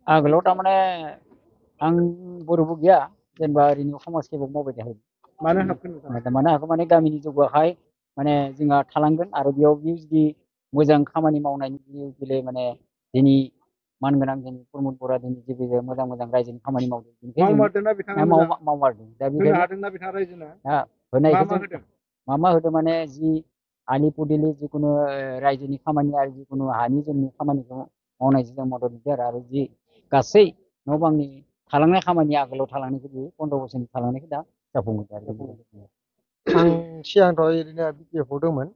आगोलाव थारमाने आं बर'बो गैया जेनेबा ओरैनो समाज सेबक मावबाय थायो मानो हाबखो नोंथाङा? मानो हाखौ माने गामिनि जौगाहाय माने जोंहा थालांगोन आरो बेयाव जुदि मोजां खामानि मावनायनि बेले माने दिनै मानगोनां जोंनि प्रमद बरा दिनै जेबो मोजां रायजोनि खामानि मावदों मावमारदोंना बिथाङा मोजां? मावमारदों दा होनो बेखायनो हादोंना बिथाङा रायजोनो? होनायखौ मा जों होदों? मा होदों माने जि आलि पुदिलि जिखुनु रायजोनि खामानि आरो जिखुनु हानि जोंनि खामानिखौ मावनायजों जों मदद होदों आरो जि गासै न' बांनि थालांनाय खामानि आगोलाव थालांनायखौ बे 15 बोसोरनि थालांनायखौ दा जाफुंहोदों आं सिगांथ' ओरैनो बिपिएफ आव दंमोन।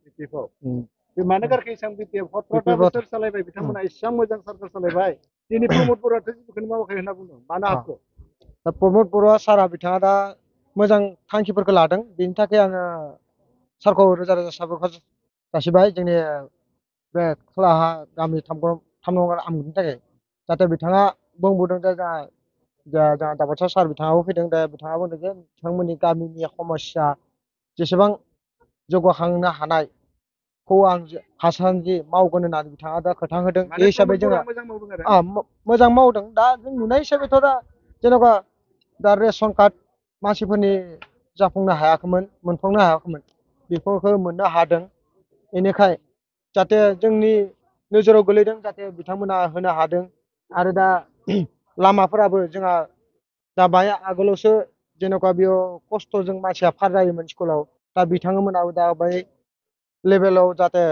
बे मानो गारखो एसां बिपिएफ 17 बोसोर सालायबाय बिथांमोना एसेबां मोजां सारखार सालायबाय दिनै प्रमद बर'आथ' जेबोखौनो मावाखै होनना बुंदों मानो हाबखो? दा प्रमद बर'आ सारा बिथाङा दा मोजां थांखिफोरखौ लादों बेनि थाखाय आङो सारखौ रोजा रोजा साबायखर जासिबाय जोंनि बे खोलाहा गामि 3 नंबर आमगुरिनि थाखाय जाहाथे बिथाङा बुंबोदों जे जोंहा दाबोसा सार बिथाङाबो फैदों दा बिथाङा बुंदों जे बिथांमोननि गामिनि समस्या जेसेबां जौगाखांनो हानायखौ आं हासान्दि मावगोन होननानै बिथाङा दा खोथा होदों बे हिसाबै जोङो मोजां मावदों दा जों नुनाय हिसाबैथ' दा जेनेबा दा रेसन कार्ड मानसिफोरनि जाफुंनो हायाखैमोन मोनफुंनो हायाखैमोन बेफोरखौ मोननो हादों बेनिखाय जाहाथे जोंनि नोजोराव गोलैदों जाहाथे बिथांमोना होनो हादों आरो दा लामाफोराबो जोंहा दा बाहाय आगोलावसो जेनेबा बेयाव खस्थ'जों मानसिया पार जायोमोन स्कुलाव दा बिथांमोनाबो दा बै लेभेलाव जाहाथे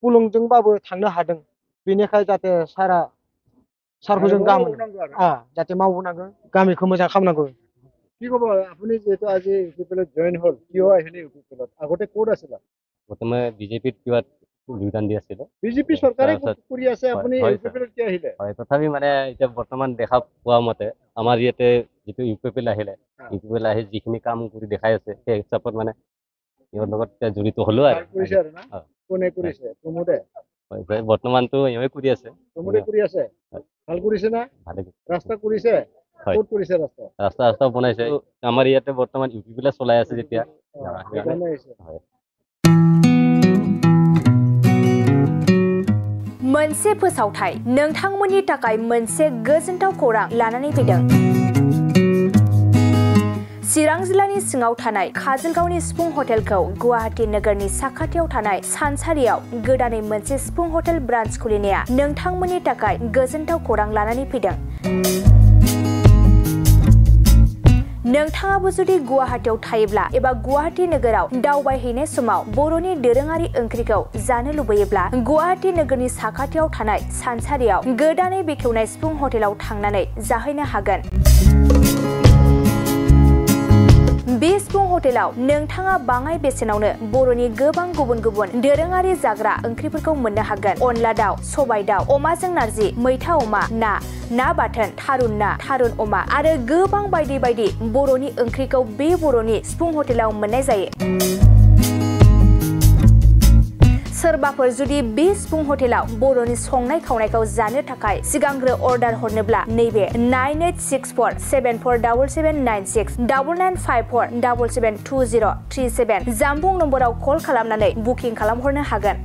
फुलुंजोंबाबो थांनो हादों बेनिखाय जाहाथे सारखौ जों गाहाम जाहाथे मावबोनांगौ गामिखौ मोजां खालामनांगौ। কি ক'ব আপুনি যেহেতু আজি ইউপিপিএলত জইন হ'ল কিয় আহিলে ইউপিপিএলত আগতে ক'ত আছিলা? প্ৰথমে বিজেপিত কিবা যোগদান দি আছিলোঁ। বিজেপি চৰকাৰে কৰি আছে আপুনি ইউপিপিএলত কিয় আহিলে? হয় তথাপি মানে এতিয়া বৰ্তমান দেখা পোৱা মতে আমাৰ ইয়াতে যিটো ইউপিপিএল আহিলে ইউপিপিএল আহি যিখিনি কাম কৰি দেখাই আছে সেই হিচাপত মানে ইহঁৰ লগত জড়িত হ'লো আৰু কোনে কৰিছে? প্ৰমোদে? হয় বৰ্তমানতো এওঁৱে কৰি আছে। প্ৰমোদে কৰি আছে? ভাল কৰিছে না? ভালে ৰাস্তা কৰিছে? ক'ত কৰিছে ৰাস্তা? ৰাস্তা বনাইছে আমাৰ ইয়াতে বৰ্তমান ইউপিপিএল চলাই আছে যেতিয়া मोनसे फोसावथाय नोंथांमोननि थाखाय मोनसे गोजोनथाव खौरां लानानै फैदों। चिरां जिल्लानि सिङाव थानाय काजलगावनि सिफुं हटेलखौ गुवाहाटी नोगोरनि साखाथियाव थानाय सानसारियाव गोदानै मोनसे सिफुं हटेल ब्रान्च खुलिनाया नोंथांमोननि थाखाय गोजोनथाव खौरां लानानै फैदों। नोंथाङाबो जुदि गुवाहाटीयाव थायोब्ला एबा गुवाहाटी नोगोराव दावबायहैनाय समाव बर'नि दोरोङारि ओंख्रिखौ जानो लुबैयोब्ला गुवाहाटी नोगोरनि साखाथियाव थानाय सानसारियाव गोदानै बेखेवनाय सिफुं हटेलाव थांनानै जाहैनो हागोन। बे सिफुं हटेलाव नोंथाङा बाङाय बेसेनावनो बर'नि गोबां गुबुन गुबुन दोरोङारि जाग्रा ओंख्रिफोरखौ मोननो हागोन। अनला दाउ, सबाय दाउ, अमाजों नारजि, मैथा अमा, ना बाथोन, थारुन ना, थारुन अमा आरो गोबां बायदि बायदि बर'नि ओंख्रिखौ बे बर'नि सिफुं हटेलाव मोननाय जायो। सोरबाफोर जुदि बे सिफुं हटेलाव बर'नि संनाय खावनायखौ जानो थाखाय सिगांग्रो अर्डार हरनोब्ला नैबे 9864747796 9954772037 जामबुं नम्बराव कल खालामनानै बुकिं खालामहरनो हागोन।